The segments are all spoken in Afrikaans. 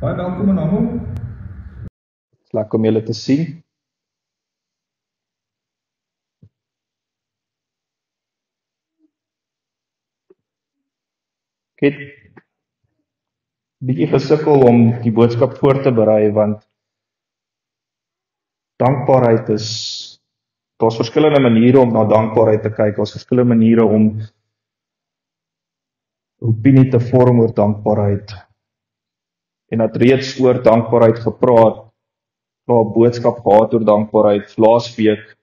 Baie welkom aan almal. Dis lekker om julle te sien. Ek het 'n bietjie gesukkel om die boodskap voor te berei want dankbaarheid daar's verskillende maniere om na dankbaarheid te kyk. Daar's verskillende maniere om opinie te vorm oor dankbaarheid. En het reeds oor dankbaarheid gepraat, 'n boodskap gehad oor dankbaarheid laasweek.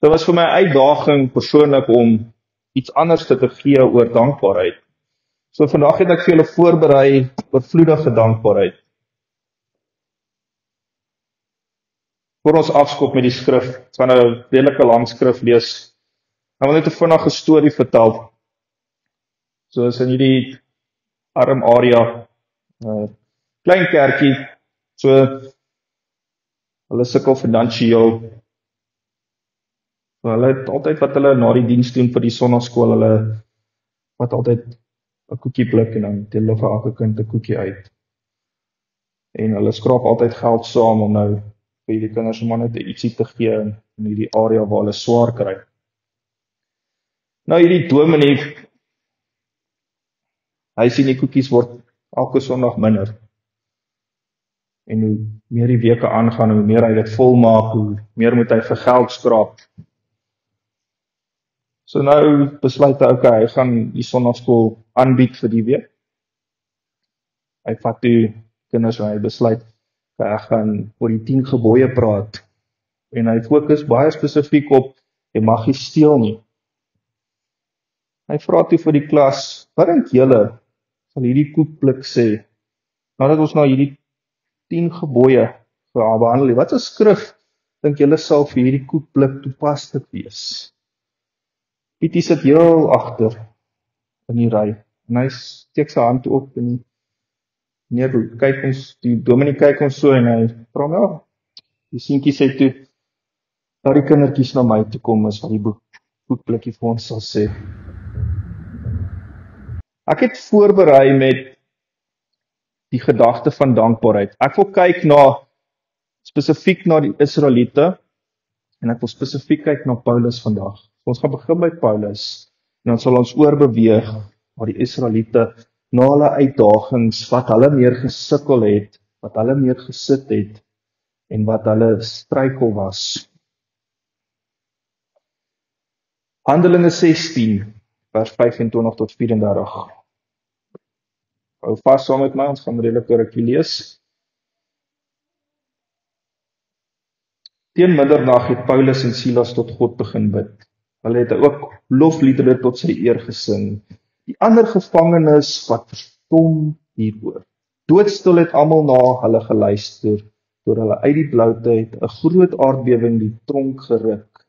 Dit was vir my 'n uitdaging persoonlik om iets anders te gee oor dankbaarheid. So vandag het ek vir julle voorberei oorvloedige dankbaarheid. Voor ons afskop met die skrif, ek gaan 'n redelike lang skrif lees. Ek wil net 'n vinnige storie vertel. So is in hierdie arm area, klein kerkie, so hulle sukkel finansiëel. So hulle het altyd wat hulle na die diens doen vir die sonnaskool, hulle wat altyd 'n koekie blik en dan deel hulle vir elke kind 'n koekie uit. En hulle skraap altyd geld saam om nou vir hierdie kinders maar net ietsie te gee in hierdie area waar hulle swaar kry. Nou hierdie dominee, hy sien die koekies word elke Sondag minder. En hoe meer die weke aangaan, hoe meer hy dit volmaak, hoe meer moet hy vir geld skraap. So nou besluit hy, hy gaan die sonnaskool aanbied vir die week. Hy vat die kinders en hy besluit, ek gaan oor die 10 gebooie praat. En hy fokus baie spesifiek op, jy mag nie steel nie. Hy vra toe vir die klas, wat dink julle sal hierdie koekblik sê, nadat ons nou hierdie 10 gebooie behandel, wat 'n skrif dink julle sal vir hierdie koekblik toepaslik wees? Pietie sit heel agter in die ry, en hy steek sy hand op en kyk ons, die dominee kyk ons so en hy vra my, die seentjie sê toe, laat die kindertjies na my toe kom as wat die koekblikkie vir ons sal sê. Ek het voorberei met die gedagte van dankbaarheid. Ek wil kyk spesifiek na die Israeliete, en ek wil spesifiek kyk na Paulus vandag. Ons gaan begin by Paulus, en dan sal ons oorbeweeg na die Israeliete, na hulle uitdagings, wat hulle meer gesukkel het, wat hulle meer gesit het, en wat hulle struikel was. Handelinge 16, vers 25 tot 34. Hou vas saam met my, ons gaan redelik rukkie lees. Teen middernag het Paulus en Silas tot God begin bid. Hulle het ook lofliedere tot sy eer gesing. Die ander gevangenes wat verstom hieroor. Doodstil het almal na hulle geluister, toe hulle uit die bloutheid 'n groot aardbewing die tronk geruk.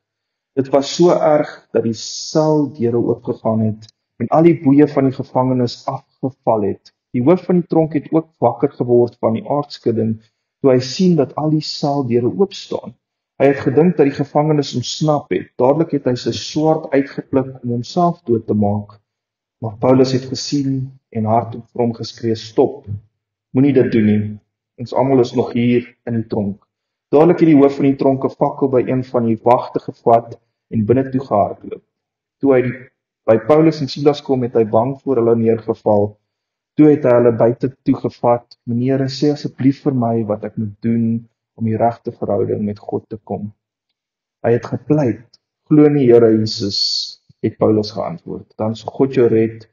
Dit was so erg dat die seldeure oopgegaan het en al die boeye van die gevangenes afgeval het. Die hoof van die tronk het ook wakker geword van die aardskudding toe hy sien dat al die seldeure oop staan. Hy het gedink dat die gevangenes ontsnap het. Dadelik het hy sy swaard uitgepluk om homself dood te maak. Maar Paulus het gesien en hardop vir hom geskree, stop, moenie dit doen nie. Ons almal is nog hier in die tronk. Dadelik het die hoof van die tronk 'n fakkel by een van die wagte gevat en binne toe gehardloop. Toe hy by Paulus en Silas kom, het hy bang voor hulle neergeval. Toe het hy hulle buite toe gevat. Meneere, sê asseblief vir my wat ek moet doen om die regte verhouding met God te kom. Hy het gepleit, glo in die Here Jesus, het Paulus geantwoord. Dan sal God jou red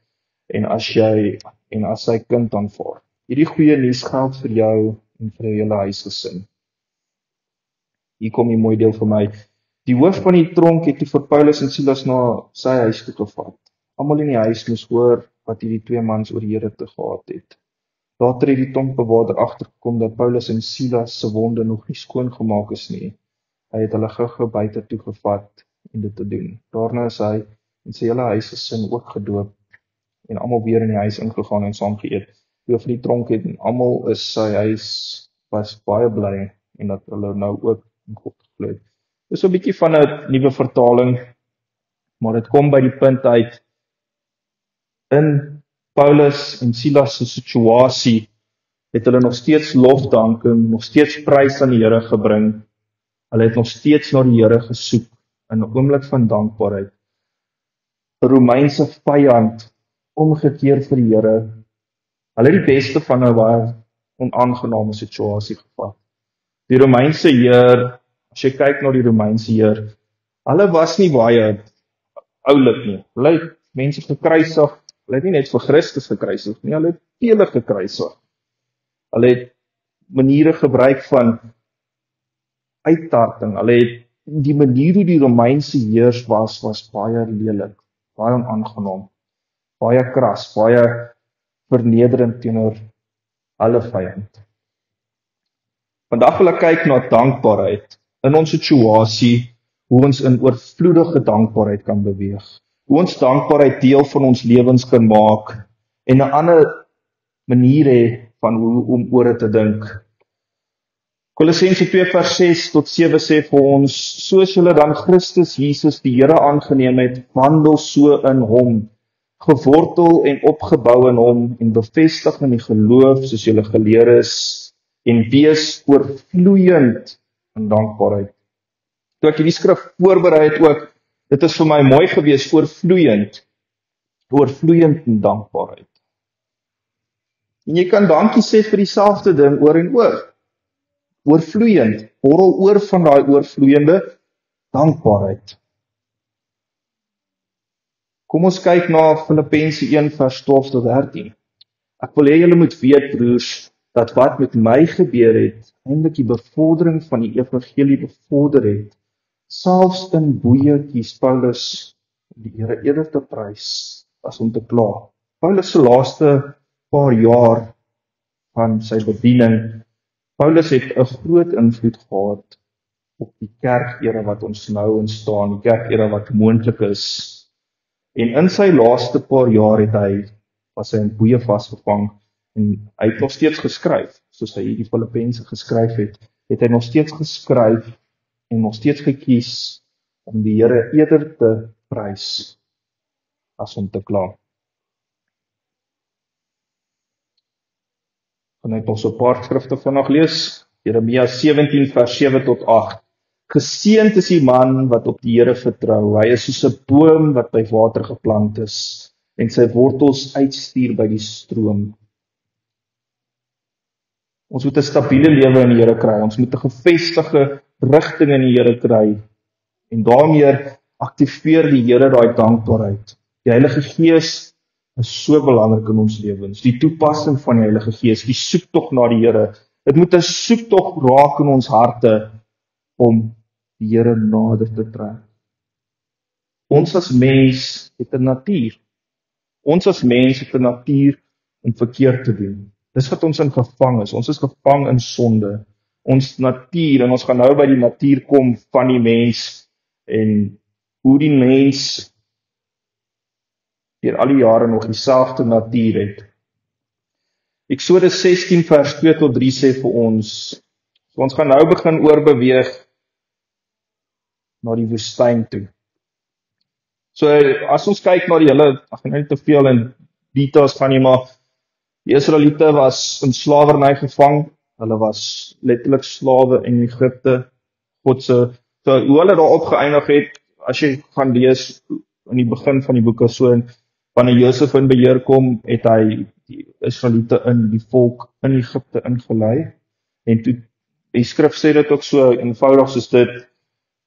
en as sy kind aanvaar. Hierdie goeie nuus geld vir jou en vir jou hele huisgesin. Hier kom die mooi deel vir my. Die hoof van die tronk het toe vir Paulus en Silas na sy huis toe gevat. Almal in die huis moes hoor wat hierdie 2 mans oor die Here te gehad het. Later het die tronkbewaarder agtergekom dat Paulus en Silas se wonde nog nie skoon gemaak is nie. Hy het hulle gou buite toe gevat en dit te doen. Daarna is hy en sy hele huisgesin ook gedoop en almal weer in die huis ingegaan en saam geëet. Die hoof van die tronk het en almal is sy huis was baie bly en dat hulle nou ook in God geglo het. Dis 'n bietjie van 'n nuwe vertaling, maar dit kom by die punt uit in Paulus en Silas se situasie het hulle nog steeds lofdanking, nog steeds prys aan die Here gebring. Hulle het nog steeds na die Here gesoek in 'n oomblik van dankbaarheid. 'n Romeinse vyand omgekeer vir die Here. Hulle het die beste van 'n baie onaangename situasie gevat. Die Romeinse heer, as jy kyk na die Romeinse heer, hulle was nie baie oulik nie. Hulle het mense gekruisig. Hulle het nie net vir Christus gekruisig nie, hulle het vele gekruisig. Hulle het maniere gebruik van uittarting. Hulle het die manier hoe die Romeinse heers was baie lelik, baie onaangenaam, baie kras, baie vernederend teenoor hulle vyand. Vandag wil ek kyk na dankbaarheid in ons situasie, hoe ons in oorvloedige dankbaarheid kan beweeg, hoe ons dankbaarheid deel van ons lewens kan maak en 'n ander manier hê van hoe om oor dit te dink. Kolossense 2 vers 6 tot 7 sê vir ons, soos julle dan Christus Jesus die Here aangeneem het, wandel so in hom, gewortel en opgebou in hom en bevestig in die geloof soos julle geleer is en wees oorvloeiend in dankbaarheid. Toe ek hierdie skrif voorberei het ook, dit is vir my mooi gewees, oorvloeiend in dankbaarheid. En jy kan dankie sê vir dieselfde ding oor en oor. Oorvloeiend, borrel oor van daai oorvloeiende dankbaarheid. Kom ons kyk na Filippense 1 vers 12 tot 13. Ek wil hê julle moet weet, broers, dat wat met my gebeur het, eintlik die bevordering van die evangelie bevorder het, selfs in boeye kies Paulus om die Here eerder te prys as om te kla. Paulus se laaste paar jaar van sy bediening, Paulus het 'n groot invloed gehad op die kerkere wat ons nou in staan, die kerkere wat moontlik is. En in sy laaste paar jaar was hy in boeye vasgevang en hy het nog steeds geskryf, soos hy die Filippense geskryf het hy nog steeds geskryf en nog steeds gekies om die Here eerder te prys as om te kla. Gaan ek nog so 'n paar skrifte vanaand lees. Jeremia 17 vers 7 tot 8. Geseënd is die man wat op die Here vertrou. Hy is soos 'n boom wat by water geplant is en sy wortels uitstuur by die stroom. Ons moet 'n stabiele lewe in die Here kry. Ons moet 'n gefestigde rigting in die Here kry. En daarmee aktiveer die Here daai dankbaarheid. Die Heilige Gees is so belangrik in ons lewens. Die toepassing van die Heilige Gees, die soektog na die Here. Dit moet 'n soektog raak in ons harte om die Here nader te trek. Ons as mens het 'n natuur. Ons as mens het 'n natuur om verkeerd te doen. Dis wat ons in gevang is. Ons is gevang in sonde. Ons natuur, en ons gaan nou by die natuur kom van die mens en hoe die mens deur al die jare nog dieselfde natuur het. Eksodus 16 vers 2 tot 3 sê vir ons, so ons gaan nou begin oorbeweeg na die woestyn toe. So as ons kyk na die hele, ek gaan nie te veel in details gaan nie, maar die Israeliete was in slawerny gevang. Hulle was letterlik slawe in Egipte. So hoe hulle daar opgeëindig het, as jy gaan lees in die begin van die boeke, so wanneer Josef in beheer kom, het hy die Israeliete in die volk in Egipte ingelei. En toe, die skrif sê dit ook so eenvoudig soos dit,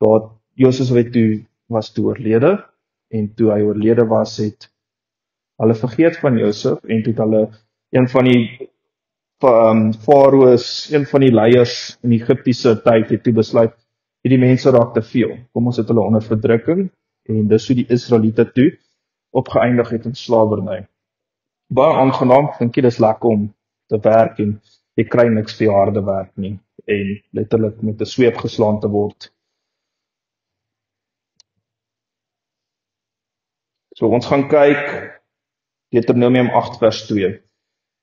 dat Josef was toe oorlede, en toe hy oorlede was, het hulle vergeet van Josef, en toe het hulle een van die farao's, een van die leiers in die Egiptiese tyd, het toe besluit, die mense raak te veel. Kom ons het hulle onder verdrukking, en dis hoe die Israeliete toe opgeëindig het in slawerny. Baie aangenaam, dink jy dis lekker om te werk, en jy kry niks vir jou harde werk nie, en letterlik met 'n sweep geslaan te word. So ons gaan kyk, Deuteronomium 8 vers 2.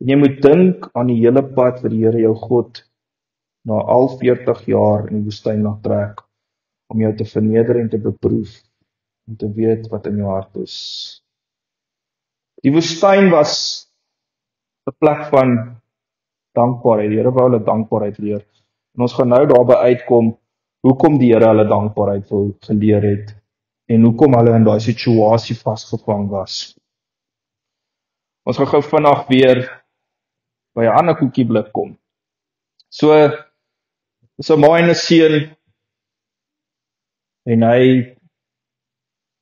En jy moet dink aan die hele pad wat die Here jou God na al 40 jaar in die woestyn laat trek, om jou te verneder en te beproef, om te weet wat in jou hart is. Die woestyn was 'n plek van dankbaarheid. Die Here wou hulle dankbaarheid leer. En ons gaan nou daarby uitkom hoekom die Here hulle dankbaarheid wil geleer het en hoekom hulle in daai situasie vasgevang was. Ons gaan gou vinnig weer by 'n ander koekieblik kom. So, dis 'n ma en 'n seun en hy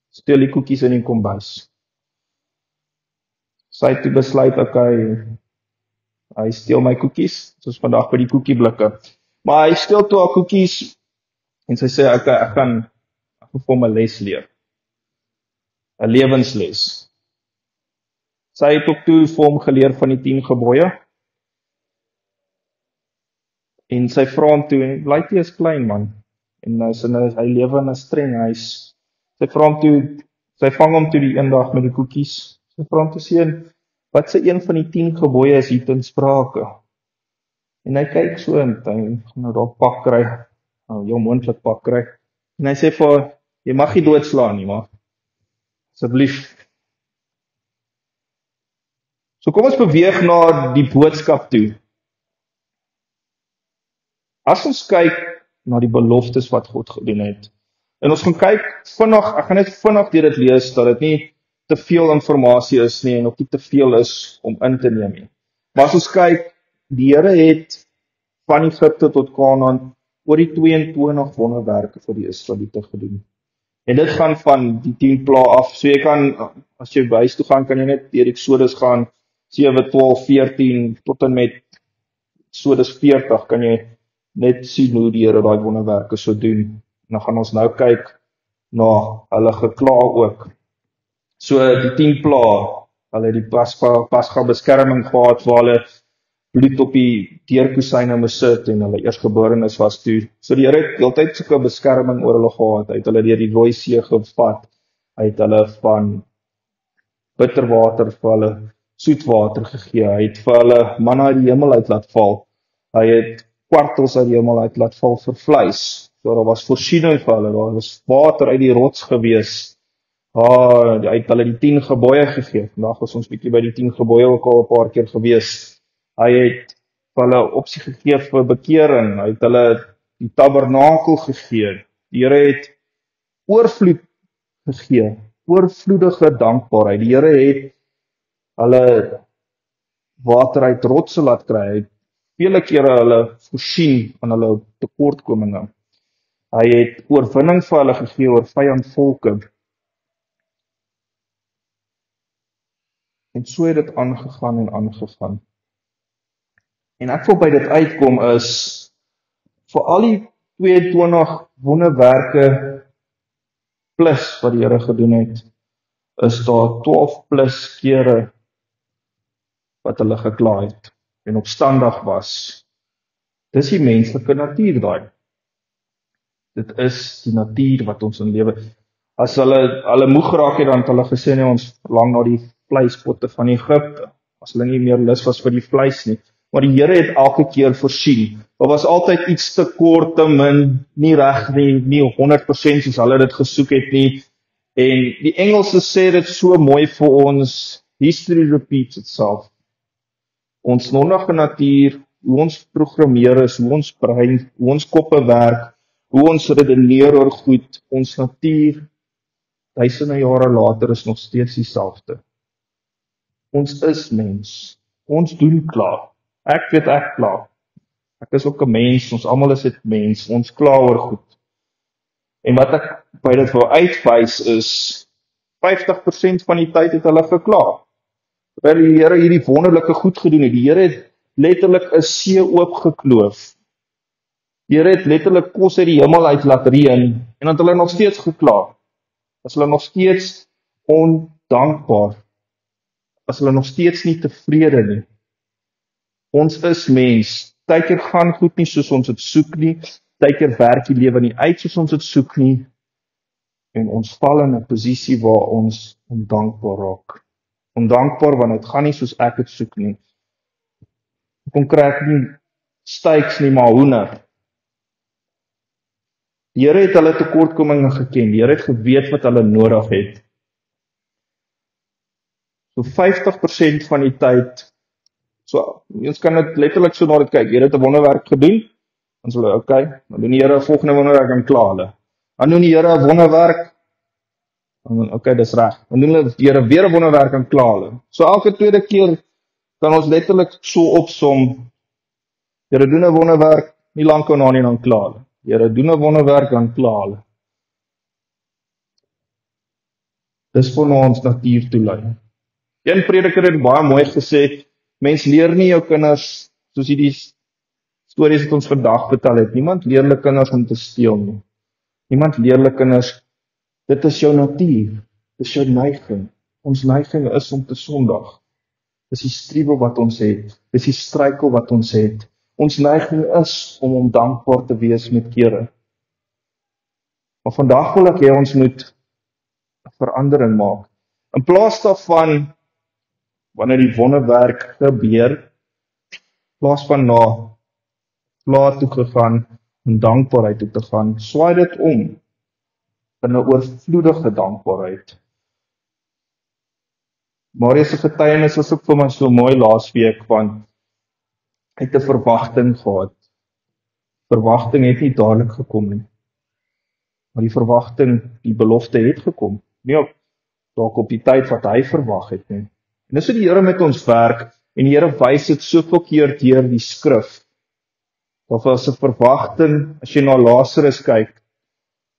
steel die koekies in die kombuis. Sy het toe besluit, okay, hy steel my koekies, soos vandag by die koekieblikke. Maar hy steel toe haar koekies en sy sê, okay, ek gaan vir hom 'n les leer. 'n Lewensles. Sy het ook toe vir hom geleer van die 10 gebooie. En sy vra hom toe, en Blaitie is klein man, en hy lewe in 'n streng huis. Sy vra hom toe, sy vang hom toe die eendag met die koekies. Sy vra hom toe, seun, wat se een van die 10 gebooie is hier ten sprake? En hy kyk so en hy gaan nou daar pak kry, jou moontlik pak kry. En hy sê vir haar, jy mag nie doodslaan nie, maar asseblief. So kom ons beweeg na die boodskap toe. As ons kyk na die beloftes wat God gedoen het, en ons gaan kyk vinnig, ek gaan net vinnig deur dit lees, dat dit nie te veel inligting is nie, en ook nie te veel is om in te neem nie. Maar as ons kyk, die Here het van Egipte tot Kanaan oor die 22 wonderwerke vir die Israeliete gedoen. En dit gaan van die 10 plaae af, so jy kan, as jy by huis toe gaan, kan jy net deur Eksodus gaan, 7, 12, 14, tot en met Eksodus 40, kan jy net sien hoe die Here daai wonderwerke so doen. En dan gaan ons nou kyk na hulle gekla ook. So die 10 plaae, hulle het die Pasga beskerming gehad, waar hulle bloed op die deurkosyne moes sit en hulle eersgeborenes was toe. So die Here het heeltyd sulke beskerming oor hulle gehad. Hy het hulle deur die Rooi See gevat. Hy het hulle van bitterwater vir hulle soetwater gegee. Hy het vir hulle manna uit die hemel uit laat val. Hy het kwartels uit die hemel uit laat val vir vleis. So daar was voorsiening vir hulle. Daar was water uit die rots gewees. Hy het hulle die 10 gebooie gegee. Vandag was ons bietjie by die 10 gebooie ook al 'n paar keer gewees. Hy het vir hulle opsie gegee vir bekering. Hy het hulle die tabernakel gegee. Die Here het oorvloed gegee. Oorvloedige dankbaarheid. Die Here het hulle water uit rotse laat kry. Hy het vele kere hulle voorsien aan hulle tekortkominge. Hy het oorwinning vir hulle gegee oor vyandvolke. En so het dit aangegaan en aangegaan. En ek wil by dit uitkom is, vir al die 22 wonderwerke plus wat die Here gedoen het, is daar 12 plus kere wat hulle gekla het en opstandig was. Dis die menslike natuur daai. Dit is die natuur wat ons in lewe. As hulle moeg geraak het, dan het hulle gesê, nee, ons verlang na die vleispotte van Egipte. As hulle nie meer lus was vir die vleis nie. Maar die Here het elke keer voorsien. Daar was altyd iets te kort, te min, nie reg nie 100% soos hulle dit gesoek het nie. En die Engelse sê dit so mooi vir ons, history repeats itself. Ons sondige natuur, hoe ons programmeer is, hoe ons brein, hoe ons koppe werk, hoe ons redeneer oor goed, ons natuur, duisende jare later is nog steeds dieselfde. Ons is mens. Ons doen klaar. Ek weet ek klaar. Ek is ook 'n mens, ons almal is dit mens, ons kla oor goed. En wat ek by dit wil uitwys is, 50% van die tyd het hulle gekla. Terwyl die Here hierdie wonderlike goed gedoen het. Die Here het letterlik 'n see oopgekloof. Die Here het letterlik kos uit die hemel uit laat reën, en het hulle nog steeds gekla. As hulle nog steeds ondankbaar. As hulle nog steeds nie tevrede nie. Ons is mens. Partykeer gaan goed nie soos ons dit soek nie. Partykeer werk die lewe nie uit soos ons dit soek nie. En ons val in 'n posisie waar ons ondankbaar raak. Ondankbaar want dit gaan nie soos ek dit soek nie. Kom kry ek nie steaks nie, maar hoender. Die Here het hulle tekortkominge geken. Die Here het geweet wat hulle nodig het. So 50% van die tyd So, ons kan dit letterlik so na dit kyk. Here het 'n wonderwerk gedoen. Dan sê hulle, okay, dan doen die Here 'n volgende wonderwerk en klaar hulle. Dan doen die Here 'n wonderwerk. Dan okay, dis reg. Dan doen hulle die Here weer 'n wonderwerk en klaar hulle. So elke tweede keer kan ons letterlik so opsom. Here doen 'n wonderwerk, nie lank daarna nie dan klaar hulle. Here doen 'n wonderwerk dan klaar hulle. Dis vir ons natuur toe lei. Een prediker het baie mooi gesê, mens leer nie jou kinders soos hierdie stories wat ons vandag vertel het. Niemand leer hulle kinders om te steel nie. Niemand leer hulle kinders, dit is jou natuur, dit is jou neiging. Ons neiging is om te sondig. Dis die struikel wat ons het, dis die struikel wat ons het. Ons neiging is om ondankbaar te wees met kere. Maar vandag wil ek hê ons moet 'n verandering maak. In plaas daarvan, wanneer die wonderwerk gebeur, in plaas van na plaas toe gegaan, en dankbaarheid toe te gaan, swaai dit om, in 'n oorvloedige dankbaarheid. Marius se getuienis was ook vir my so mooi laasweek, van, hy het 'n verwagting gehad. Verwagting het nie dadelik gekom nie. Maar die verwagting, die belofte het gekom. Nie dalk op die tyd wat hy verwag het nie. En dis hoe die Here met ons werk, en die Here wys dit soveel keer deur die skrif. Daar was 'n verwagting, as jy na Lazarus kyk,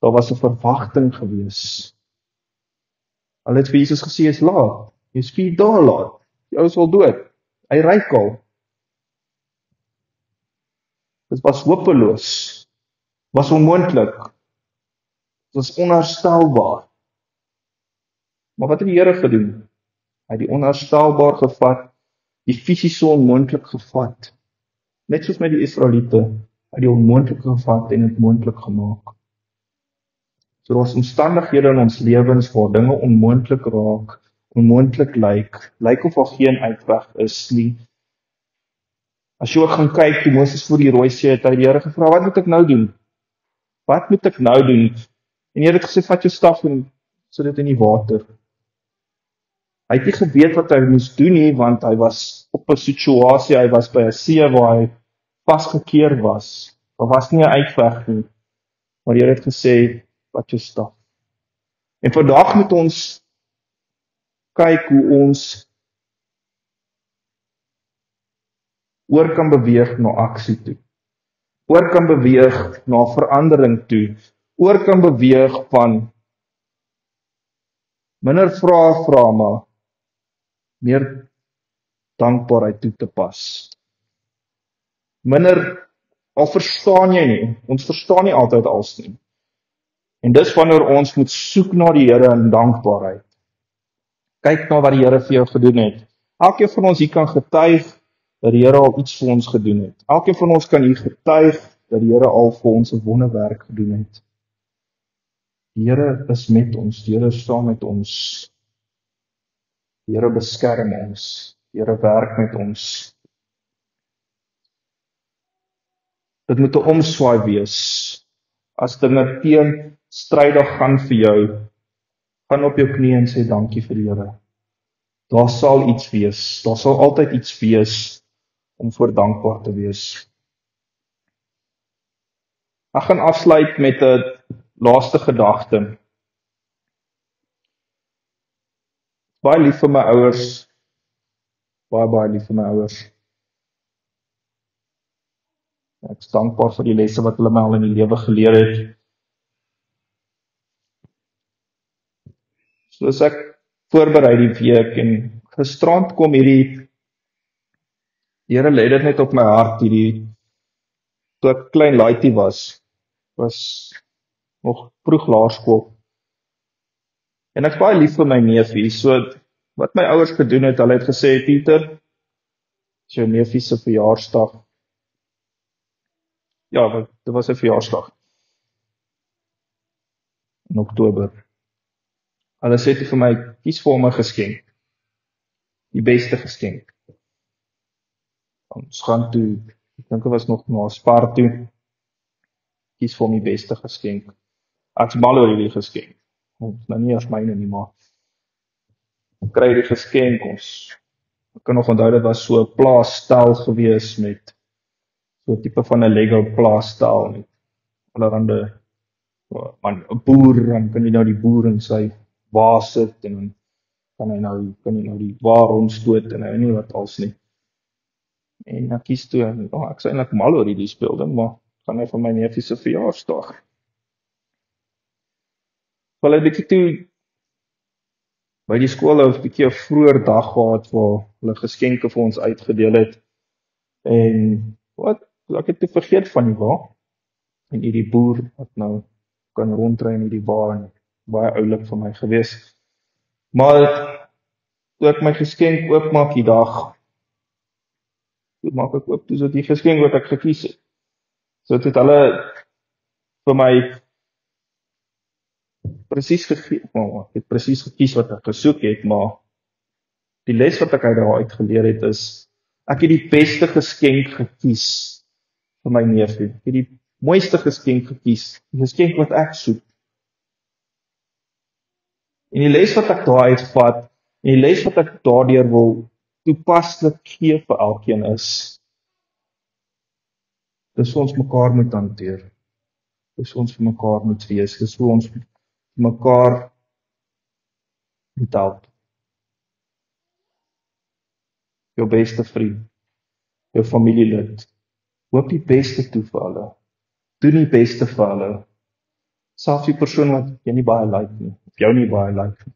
daar was 'n verwagting gewees. Hulle het vir Jesus gesê, jy's laat, jy's 4 dae laat, die ou is al dood, hy ryk al. Dit was hopeloos, was onmoontlik, dit was onherstelbaar. Maar wat het die Here gedoen? Hy het die onherstelbaar gevat, die fisiese onmoontlik gevat. Net soos met die Israeliete, hy het die onmoontlik gevat en dit moontlik gemaak. So daar is omstandighede in ons lewens waar dinge onmoontlik raak, onmoontlik lyk of daar geen uitweg is nie. As jy ook gaan kyk, toe Moses voor die Rooi See het, hy die Here gevra, wat moet ek nou doen? Wat moet ek nou doen? En die Here het gesê, vat jou staf en sit dit in die water. Hy het nie geweet wat hy moes doen nie, want hy was op 'n situasie, hy was by 'n see waar hy vasgekeer was. Daar was nie 'n uitweg nie. Maar die Here het gesê, vat jou staf. En vandag moet ons kyk hoe ons oor kan beweeg na aksie toe. Oor kan beweeg na verandering toe. Oor kan beweeg van minder vra maar meer dankbaarheid toe te pas. Minder, al verstaan jy nie, ons verstaan nie altyd alles nie. En dis wanneer ons moet soek na die Here in dankbaarheid. Kyk na wat die Here vir jou gedoen het. Elkeen van ons hier kan getuig dat die Here al iets vir ons gedoen het. Elkeen van ons kan hier getuig dat die Here al vir ons 'n wonderwerk gedoen het. Die Here is met ons, die Here staan met ons. Die Here beskerm ons, die Here werk met ons. Dit moet 'n omswaai wees. As dinge teenstrydig gaan vir jou, gaan op jou knie en sê dankie vir die Here. Daar sal iets wees, daar sal altyd iets wees om voor dankbaar te wees. Ek gaan afsluit met 'n laaste gedagte. Baie lief vir my ouers, baie lief vir my ouers. Ek is dankbaar vir die lesse wat hulle my al in die lewe geleer het. Soos ek voorberei die week en gisterand kom die Here lê dit net op my hart, toe ek klein laaitjie was nog vroeg laerskool. En ek is baie lief vir my neefie, so wat my ouers gedoen het, hulle het gesê, Pieter, is jou neefie se verjaarsdag. Ja, dit was sy verjaarsdag. In Oktober. Hulle sê toe vir my, kies vir hom 'n geskenk. Die beste geskenk. Ons gaan toe, ek dink dit was nog na Spar toe, kies vir hom die beste geskenk. Ek's mal oor hierdie geskenk. Ons nou nie as myne nie, maar kry die geskenk, ons Ek kan nog onthou, dit was so 'n plaasstal gewees met so 'n tipe van 'n Lego plaasstal met allerhande, man, 'n boer, dan kan jy nou die boer in sy wa sit en dan kan jy nou die wa rondstoot en nie wat als nie. En ek kies toe, ek is eintlik mal oor hierdie speelding, maar gaan hy van my neefie se verjaarsdag. Wel, ek het toe by die skool 'n bietjie 'n vroeër dag gehad waar hulle geskenke vir ons uitgedeel het. En ek het toe vergeet van die wa. En hierdie boer wat nou kan rondry in hierdie wa, en baie oulik vir my gewees. Maar toe ek my geskenk oopmaak die dag, toe maak ek oop, toe is dit die geskenk wat ek gekies het. So het hulle vir my presies gegee, ek het presies gekies wat ek gesoek het, maar die les wat ek uit daaruit geleer het is, ek het die beste geskenk gekies vir my neefie. Ek het die mooiste geskenk gekies, die geskenk wat ek soek. En die les wat ek daaruit vat, en die les wat ek daardeur wil toepaslik gee vir elkeen is, dis hoe ons mekaar moet hanteer. Dis hoe ons vir mekaar moet wees. Dis hoe ons mekaar moet help. Jou beste vriend, jou familielid, hoop die beste toe vir hulle. Doen die beste vir hulle. Selfs die persoon wat jy nie baie like nie, of jou nie baie like nie.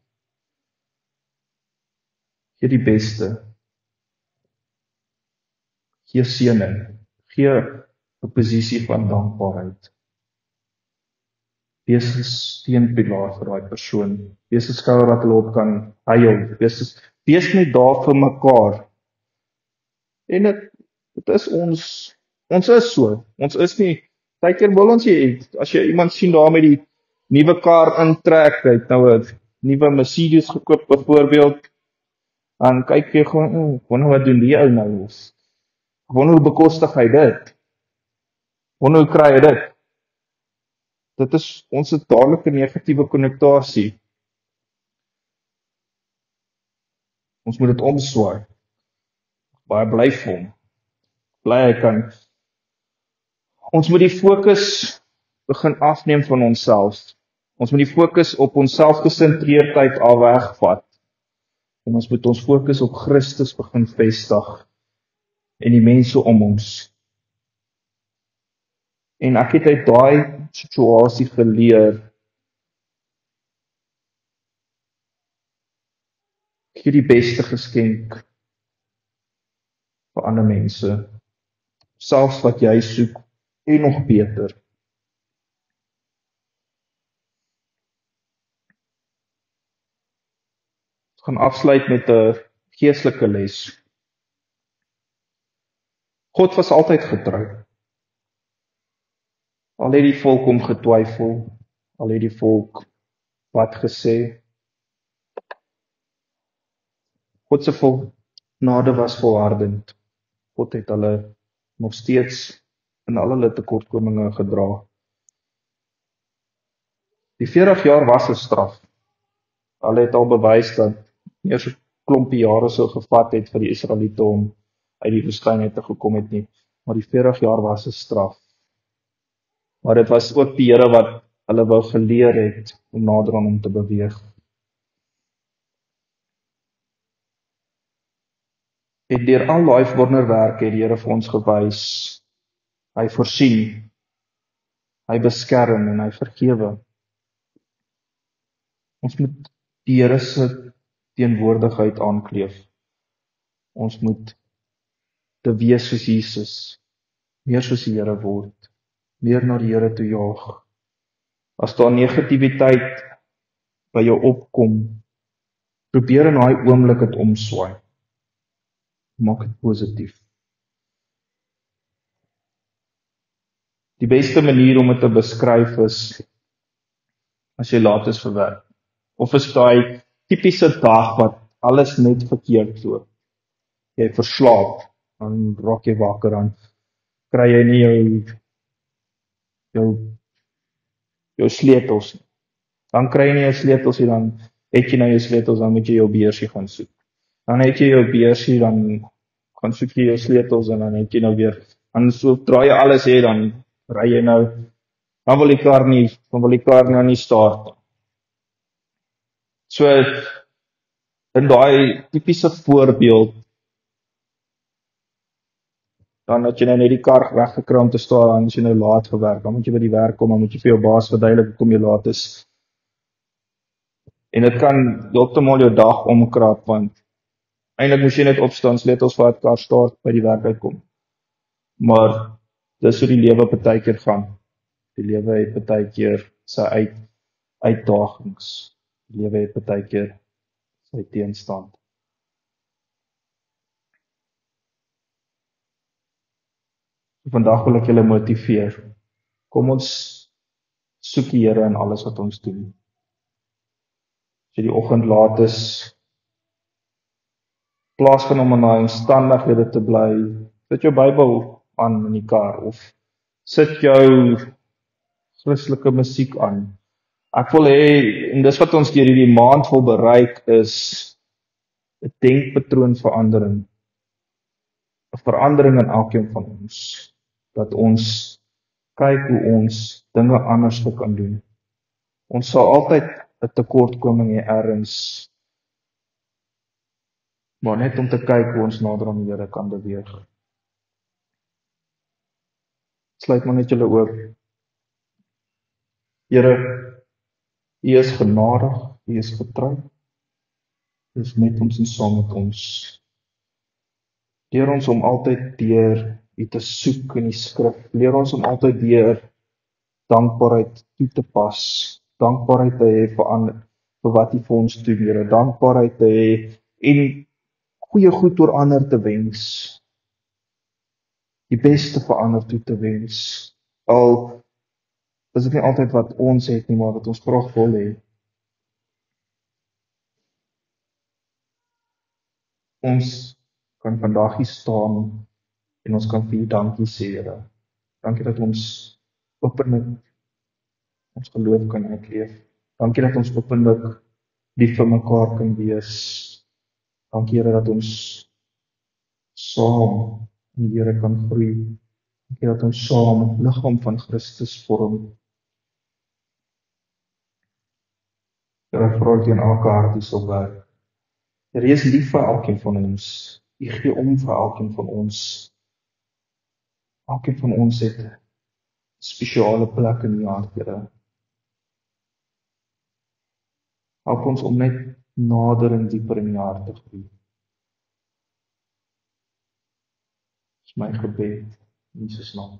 Gee die beste. Gee seëning. Gee 'n posisie van dankbaarheid. Wees 'n steunpilaar vir daai persoon. Wees 'n skouer wat hulle op kan huil. Wees net daar vir mekaar. En dit is ons is so. Ons is nie, partykeer wil ons nie, as jy iemand sien daar met die nuwe kar intrek, hy het nou 'n nuwe Mercedes gekoop byvoorbeeld, dan kyk jy gewoon, wonder wat doen die ou nou? Wonder hoe bekostig hy dit? Wonder hoe kry hy dit? Dit is, ons het dadelik 'n negatiewe konnotasie. Ons moet dit omswaai. Baie bly vir hom. Bly hy kan. Ons moet die fokus begin afneem van onsself. Ons moet die fokus op ons selfgesentreerdheid al wegvat. En ons moet ons fokus op Christus begin vestig en die mense om ons. En ek het uit daai situasie geleer, gee die beste geskenk vir ander mense, selfs wat jy soek, en nog beter. Ons gaan afsluit met 'n geestelike les. God was altyd getrou. Al het die volk hom getwyfel, al het die volk wat gesê, God se genade was volhardend. God het hulle nog steeds in al hulle tekortkominge gedra. Die 40 jaar was 'n straf. Hulle het al bewys dat eers 'n klompie jare sou gevat het vir die Israeliete om uit die woestyn uit te gekom het nie, maar die 40 jaar was 'n straf. Maar dit was ook die Here wat hulle wou geleer het om nader aan hom te beweeg. En deur al daai wonderwerke het die Here vir ons gewys, hy voorsien, hy beskerm en hy vergewe. Ons moet die Here se teenwoordigheid aankleef. Ons moet te wees soos Jesus, meer soos die Here word, meer na die Here toe jaag. As daar negativiteit by jou opkom, probeer in daai oomblik dit omswaai. Maak dit positief. Die beste manier om dit te beskryf is, as jy laat is vir werk, of is daai tipiese dag wat alles net verkeerd loop. Jy verslaap, dan raak jy wakker, dan kry jy nie jou sleutels nie. Dan kry jy nie jou sleutels nie, dan het jy nou jou sleutels, dan moet jy jou beursie gaan soek. Dan het jy jou beursie, dan gaan soek jy jou sleutels en dan het jy nou weer, dan sodra jy alles het, dan ry jy nou, dan wil die kar nou nie start nie. So, in daai tipiese voorbeeld, dan het jy nou net die kar weggekry om te staan, dan is jy nou laat vir werk, dan moet jy by die werk kom, dan moet jy vir jou baas verduidelik hoekom jy laat is. En dit kan heeltemal jou dag omkrap, want eintlik moes jy net opstaan, sleutels vat, kar start, by die werk uitkom. Maar dis hoe die lewe partykeer gaan. Die lewe het partykeer sy uitdagings. Die lewe het partykeer sy teenstand. Vandag wil ek julle motiveer. Kom ons soek die Here in alles wat ons doen. As jy die oggend laat is, in plaas van om in daai omstandighede te bly, sit jou Bybel aan in die kar of sit jou Christelike musiek aan. Ek wil hê, en dis wat ons deur hierdie maand wil bereik, is 'n denkpatroonverandering. 'n Verandering in elkeen van ons. Dat ons kyk hoe ons dinge anders kan doen. Ons sal altyd 'n tekortkoming hê ergens, maar net om te kyk hoe ons nader aan die Here kan beweeg. Sluit maar net julle oë. Here, U is genadig, U is getrou. U is met ons en saam met ons. Leer ons om altyd deur U te soek in die skrif. Leer ons om altyd deur dankbaarheid toe te pas. Dankbaarheid te hê vir wat U vir ons doen, Here. Dankbaarheid te hê en goeie goed oor ander te wens. Die beste vir ander toe te wens. Al is dit nie altyd wat ons het nie, maar wat ons graag wil hê. Ons kan vandag hier staan en ons kan vir U dankie sê, Here. Dankie dat ons openlik ons geloof kan uitleef. Dankie dat ons openlik lief vir mekaar kan wees. Dankie, Here, dat ons saam in die Here kan groei. Dankie dat ons saam liggaam van Christus vorm. Here, vra teen elke hart hierso werk. Here, U is lief vir elkeen van ons. U gee om vir elkeen van ons. Elkeen van ons het 'n spesiale plek in U hart, Here. Help ons om net nader en dieper in U hart te groei. Dis my gebed in Jesus naam.